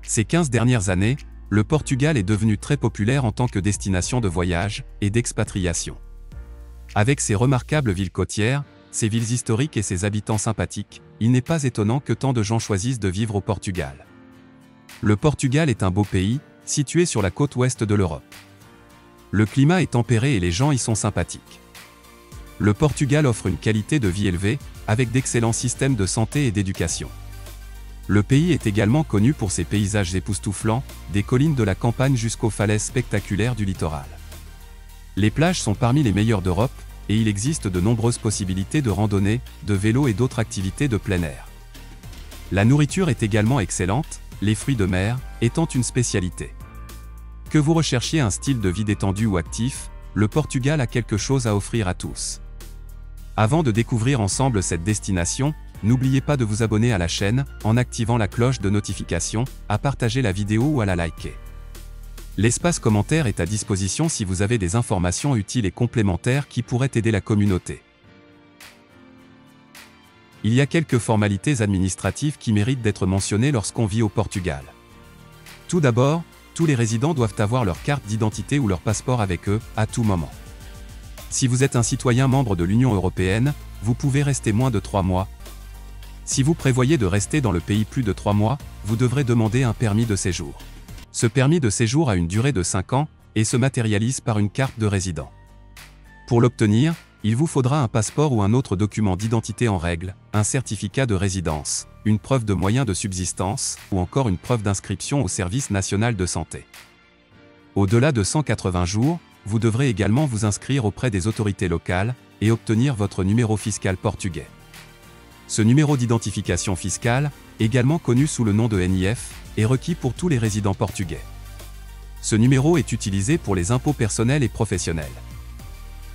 Ces 15 dernières années, le Portugal est devenu très populaire en tant que destination de voyage et d'expatriation. Avec ses remarquables villes côtières, ses villes historiques et ses habitants sympathiques, il n'est pas étonnant que tant de gens choisissent de vivre au Portugal. Le Portugal est un beau pays, situé sur la côte ouest de l'Europe. Le climat est tempéré et les gens y sont sympathiques. Le Portugal offre une qualité de vie élevée, avec d'excellents systèmes de santé et d'éducation. Le pays est également connu pour ses paysages époustouflants, des collines de la campagne jusqu'aux falaises spectaculaires du littoral. Les plages sont parmi les meilleures d'Europe, et il existe de nombreuses possibilités de randonnée, de vélo et d'autres activités de plein air. La nourriture est également excellente, les fruits de mer étant une spécialité. Que vous recherchiez un style de vie détendu ou actif, le Portugal a quelque chose à offrir à tous. Avant de découvrir ensemble cette destination, n'oubliez pas de vous abonner à la chaîne, en activant la cloche de notification, à partager la vidéo ou à la liker. L'espace commentaire est à disposition si vous avez des informations utiles et complémentaires qui pourraient aider la communauté. Il y a quelques formalités administratives qui méritent d'être mentionnées lorsqu'on vit au Portugal. Tout d'abord, tous les résidents doivent avoir leur carte d'identité ou leur passeport avec eux, à tout moment. Si vous êtes un citoyen membre de l'Union européenne, vous pouvez rester moins de 3 mois. Si vous prévoyez de rester dans le pays plus de 3 mois, vous devrez demander un permis de séjour. Ce permis de séjour a une durée de 5 ans, et se matérialise par une carte de résident. Pour l'obtenir, il vous faudra un passeport ou un autre document d'identité en règle, un certificat de résidence, une preuve de moyens de subsistance, ou encore une preuve d'inscription au service national de santé. Au-delà de 180 jours, vous devrez également vous inscrire auprès des autorités locales, et obtenir votre numéro fiscal portugais. Ce numéro d'identification fiscale, également connu sous le nom de NIF, est requis pour tous les résidents portugais. Ce numéro est utilisé pour les impôts personnels et professionnels.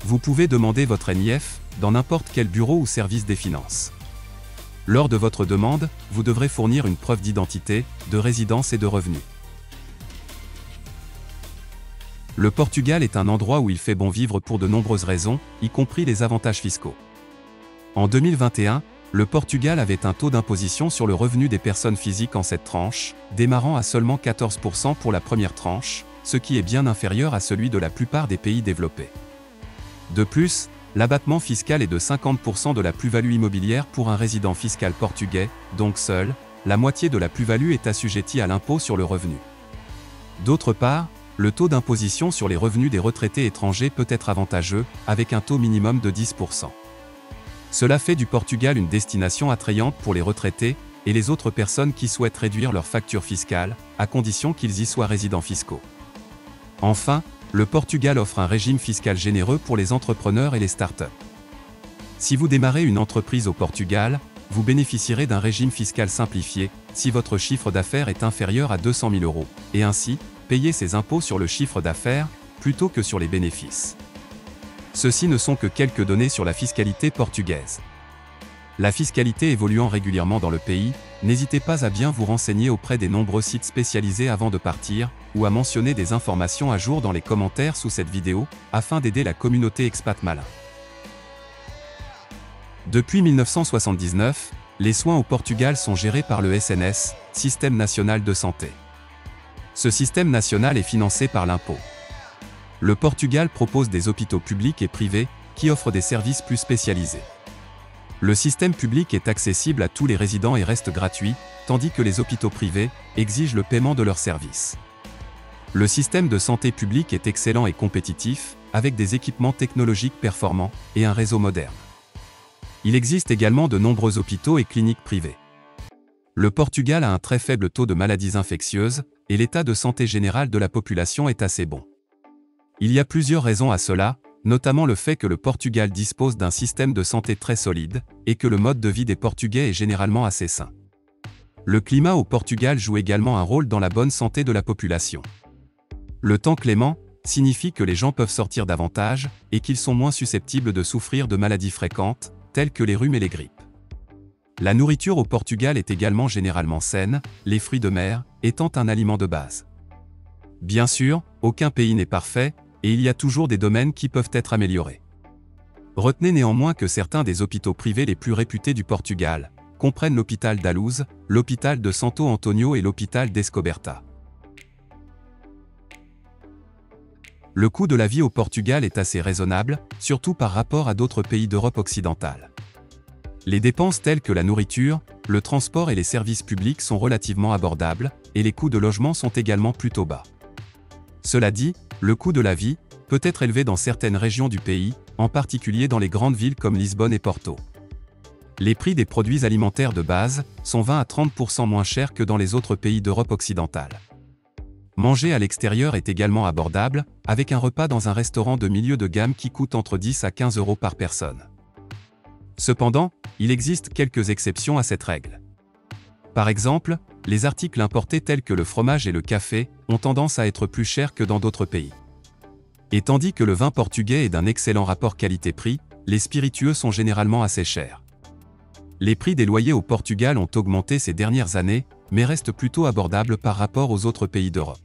Vous pouvez demander votre NIF dans n'importe quel bureau ou service des finances. Lors de votre demande, vous devrez fournir une preuve d'identité, de résidence et de revenus. Le Portugal est un endroit où il fait bon vivre pour de nombreuses raisons, y compris les avantages fiscaux. En 2021, le Portugal avait un taux d'imposition sur le revenu des personnes physiques en 7 tranches, démarrant à seulement 14% pour la première tranche, ce qui est bien inférieur à celui de la plupart des pays développés. De plus, l'abattement fiscal est de 50% de la plus-value immobilière pour un résident fiscal portugais, donc seul, la moitié de la plus-value est assujettie à l'impôt sur le revenu. D'autre part, le taux d'imposition sur les revenus des retraités étrangers peut être avantageux, avec un taux minimum de 10%. Cela fait du Portugal une destination attrayante pour les retraités et les autres personnes qui souhaitent réduire leur facture fiscale, à condition qu'ils y soient résidents fiscaux. Enfin, le Portugal offre un régime fiscal généreux pour les entrepreneurs et les startups. Si vous démarrez une entreprise au Portugal, vous bénéficierez d'un régime fiscal simplifié, si votre chiffre d'affaires est inférieur à 200 000 €, et ainsi, payer ses impôts sur le chiffre d'affaires, plutôt que sur les bénéfices. Ceci ne sont que quelques données sur la fiscalité portugaise. La fiscalité évoluant régulièrement dans le pays, n'hésitez pas à bien vous renseigner auprès des nombreux sites spécialisés avant de partir, ou à mentionner des informations à jour dans les commentaires sous cette vidéo, afin d'aider la communauté expat malin. Depuis 1979, les soins au Portugal sont gérés par le SNS, Système national de santé. Ce système national est financé par l'impôt. Le Portugal propose des hôpitaux publics et privés, qui offrent des services plus spécialisés. Le système public est accessible à tous les résidents et reste gratuit, tandis que les hôpitaux privés exigent le paiement de leurs services. Le système de santé publique est excellent et compétitif, avec des équipements technologiques performants et un réseau moderne. Il existe également de nombreux hôpitaux et cliniques privées. Le Portugal a un très faible taux de maladies infectieuses, et l'état de santé général de la population est assez bon. Il y a plusieurs raisons à cela, notamment le fait que le Portugal dispose d'un système de santé très solide, et que le mode de vie des Portugais est généralement assez sain. Le climat au Portugal joue également un rôle dans la bonne santé de la population. Le temps clément signifie que les gens peuvent sortir davantage, et qu'ils sont moins susceptibles de souffrir de maladies fréquentes, telles que les rhumes et les grippes. La nourriture au Portugal est également généralement saine, les fruits de mer étant un aliment de base. Bien sûr, aucun pays n'est parfait, et il y a toujours des domaines qui peuvent être améliorés. Retenez néanmoins que certains des hôpitaux privés les plus réputés du Portugal comprennent l'hôpital d'Alouz, l'hôpital de Santo Antonio et l'hôpital d'Escoberta. Le coût de la vie au Portugal est assez raisonnable, surtout par rapport à d'autres pays d'Europe occidentale. Les dépenses telles que la nourriture, le transport et les services publics sont relativement abordables, et les coûts de logement sont également plutôt bas. Cela dit, le coût de la vie peut être élevé dans certaines régions du pays, en particulier dans les grandes villes comme Lisbonne et Porto. Les prix des produits alimentaires de base sont 20 à 30% moins chers que dans les autres pays d'Europe occidentale. Manger à l'extérieur est également abordable, avec un repas dans un restaurant de milieu de gamme qui coûte entre 10 à 15 € par personne. Cependant, il existe quelques exceptions à cette règle. Par exemple, les articles importés tels que le fromage et le café ont tendance à être plus chers que dans d'autres pays. Et tandis que le vin portugais est d'un excellent rapport qualité-prix, les spiritueux sont généralement assez chers. Les prix des loyers au Portugal ont augmenté ces dernières années, mais restent plutôt abordables par rapport aux autres pays d'Europe.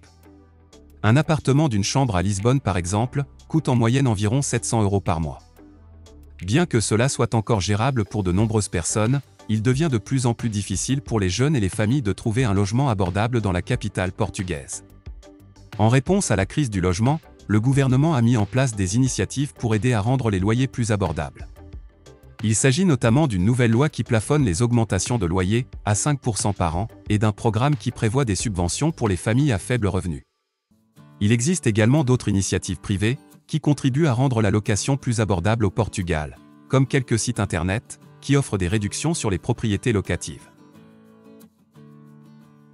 Un appartement d'une chambre à Lisbonne par exemple, coûte en moyenne environ 700 € par mois. Bien que cela soit encore gérable pour de nombreuses personnes, il devient de plus en plus difficile pour les jeunes et les familles de trouver un logement abordable dans la capitale portugaise. En réponse à la crise du logement, le gouvernement a mis en place des initiatives pour aider à rendre les loyers plus abordables. Il s'agit notamment d'une nouvelle loi qui plafonne les augmentations de loyers à 5% par an et d'un programme qui prévoit des subventions pour les familles à faible revenu. Il existe également d'autres initiatives privées qui contribuent à rendre la location plus abordable au Portugal, comme quelques sites internet qui offrent des réductions sur les propriétés locatives.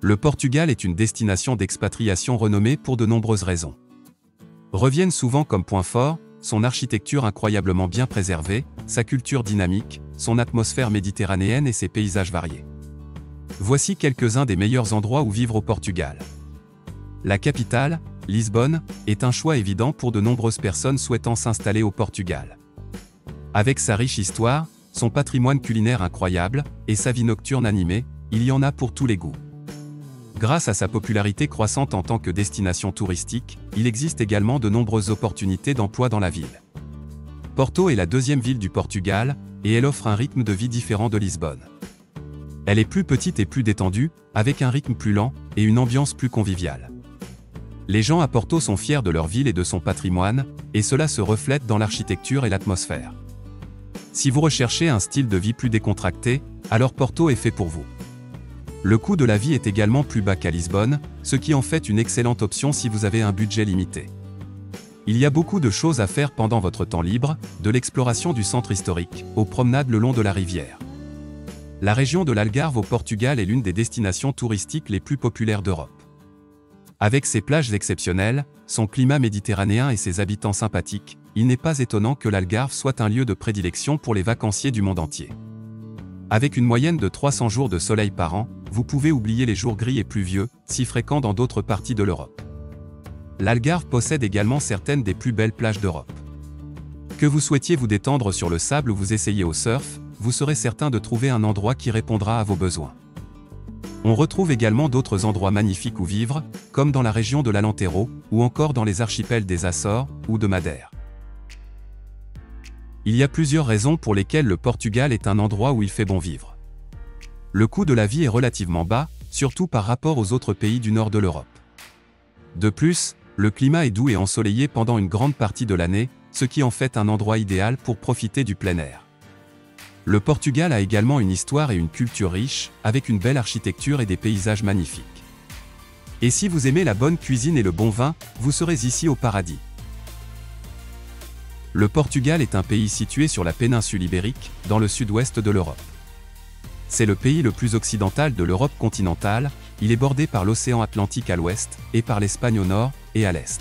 Le Portugal est une destination d'expatriation renommée pour de nombreuses raisons. Reviennent souvent comme point fort son architecture incroyablement bien préservée, sa culture dynamique, son atmosphère méditerranéenne et ses paysages variés. Voici quelques-uns des meilleurs endroits où vivre au Portugal. La capitale, Lisbonne, est un choix évident pour de nombreuses personnes souhaitant s'installer au Portugal. Avec sa riche histoire, son patrimoine culinaire incroyable et sa vie nocturne animée, il y en a pour tous les goûts. Grâce à sa popularité croissante en tant que destination touristique, il existe également de nombreuses opportunités d'emploi dans la ville. Porto est la deuxième ville du Portugal, et elle offre un rythme de vie différent de Lisbonne. Elle est plus petite et plus détendue, avec un rythme plus lent et une ambiance plus conviviale. Les gens à Porto sont fiers de leur ville et de son patrimoine, et cela se reflète dans l'architecture et l'atmosphère. Si vous recherchez un style de vie plus décontracté, alors Porto est fait pour vous. Le coût de la vie est également plus bas qu'à Lisbonne, ce qui en fait une excellente option si vous avez un budget limité. Il y a beaucoup de choses à faire pendant votre temps libre, de l'exploration du centre historique, aux promenades le long de la rivière. La région de l'Algarve au Portugal est l'une des destinations touristiques les plus populaires d'Europe. Avec ses plages exceptionnelles, son climat méditerranéen et ses habitants sympathiques, il n'est pas étonnant que l'Algarve soit un lieu de prédilection pour les vacanciers du monde entier. Avec une moyenne de 300 jours de soleil par an, vous pouvez oublier les jours gris et pluvieux, si fréquents dans d'autres parties de l'Europe. L'Algarve possède également certaines des plus belles plages d'Europe. Que vous souhaitiez vous détendre sur le sable ou vous essayer au surf, vous serez certain de trouver un endroit qui répondra à vos besoins. On retrouve également d'autres endroits magnifiques où vivre, comme dans la région de l'Alentejo, ou encore dans les archipels des Açores, ou de Madère. Il y a plusieurs raisons pour lesquelles le Portugal est un endroit où il fait bon vivre. Le coût de la vie est relativement bas, surtout par rapport aux autres pays du nord de l'Europe. De plus, le climat est doux et ensoleillé pendant une grande partie de l'année, ce qui en fait un endroit idéal pour profiter du plein air. Le Portugal a également une histoire et une culture riche, avec une belle architecture et des paysages magnifiques. Et si vous aimez la bonne cuisine et le bon vin, vous serez ici au paradis. Le Portugal est un pays situé sur la péninsule ibérique, dans le sud-ouest de l'Europe. C'est le pays le plus occidental de l'Europe continentale, il est bordé par l'océan Atlantique à l'ouest, et par l'Espagne au nord et à l'est.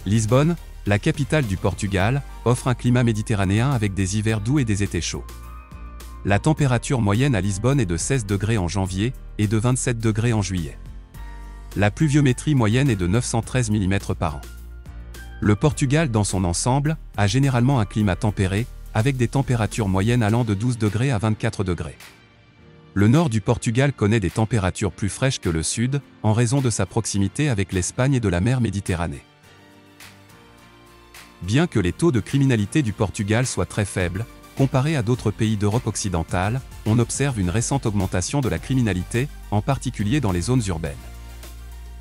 Lisbonne, la capitale du Portugal, offre un climat méditerranéen avec des hivers doux et des étés chauds. La température moyenne à Lisbonne est de 16 degrés en janvier, et de 27 degrés en juillet. La pluviométrie moyenne est de 913 mm par an. Le Portugal dans son ensemble a généralement un climat tempéré, avec des températures moyennes allant de 12 degrés à 24 degrés. Le nord du Portugal connaît des températures plus fraîches que le sud, en raison de sa proximité avec l'Espagne et de la mer Méditerranée. Bien que les taux de criminalité du Portugal soient très faibles, comparés à d'autres pays d'Europe occidentale, on observe une récente augmentation de la criminalité, en particulier dans les zones urbaines.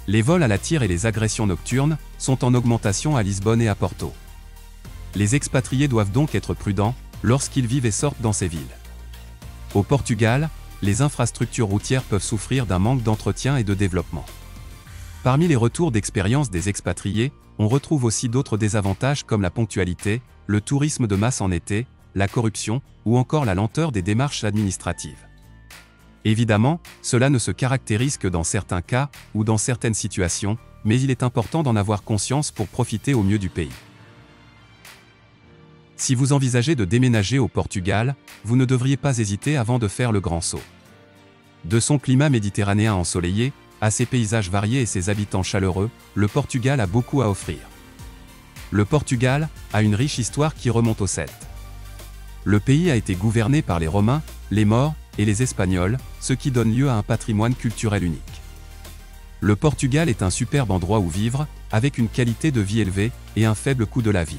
Les vols à la tire et les agressions nocturnes sont en augmentation à Lisbonne et à Porto. Les expatriés doivent donc être prudents lorsqu'ils vivent et sortent dans ces villes. Au Portugal, les infrastructures routières peuvent souffrir d'un manque d'entretien et de développement. Parmi les retours d'expérience des expatriés, on retrouve aussi d'autres désavantages comme la ponctualité, le tourisme de masse en été, la corruption, ou encore la lenteur des démarches administratives. Évidemment, cela ne se caractérise que dans certains cas, ou dans certaines situations, mais il est important d'en avoir conscience pour profiter au mieux du pays. Si vous envisagez de déménager au Portugal, vous ne devriez pas hésiter avant de faire le grand saut. De son climat méditerranéen ensoleillé, à ses paysages variés et ses habitants chaleureux, le Portugal a beaucoup à offrir. Le Portugal a une riche histoire qui remonte aux Celtes. Le pays a été gouverné par les Romains, les Maures et les Espagnols, ce qui donne lieu à un patrimoine culturel unique. Le Portugal est un superbe endroit où vivre, avec une qualité de vie élevée et un faible coût de la vie.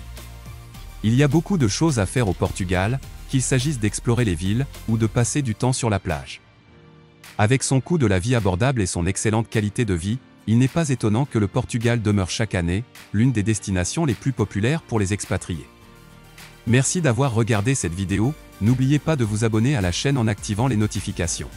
Il y a beaucoup de choses à faire au Portugal, qu'il s'agisse d'explorer les villes ou de passer du temps sur la plage. Avec son coût de la vie abordable et son excellente qualité de vie, il n'est pas étonnant que le Portugal demeure chaque année l'une des destinations les plus populaires pour les expatriés. Merci d'avoir regardé cette vidéo, n'oubliez pas de vous abonner à la chaîne en activant les notifications.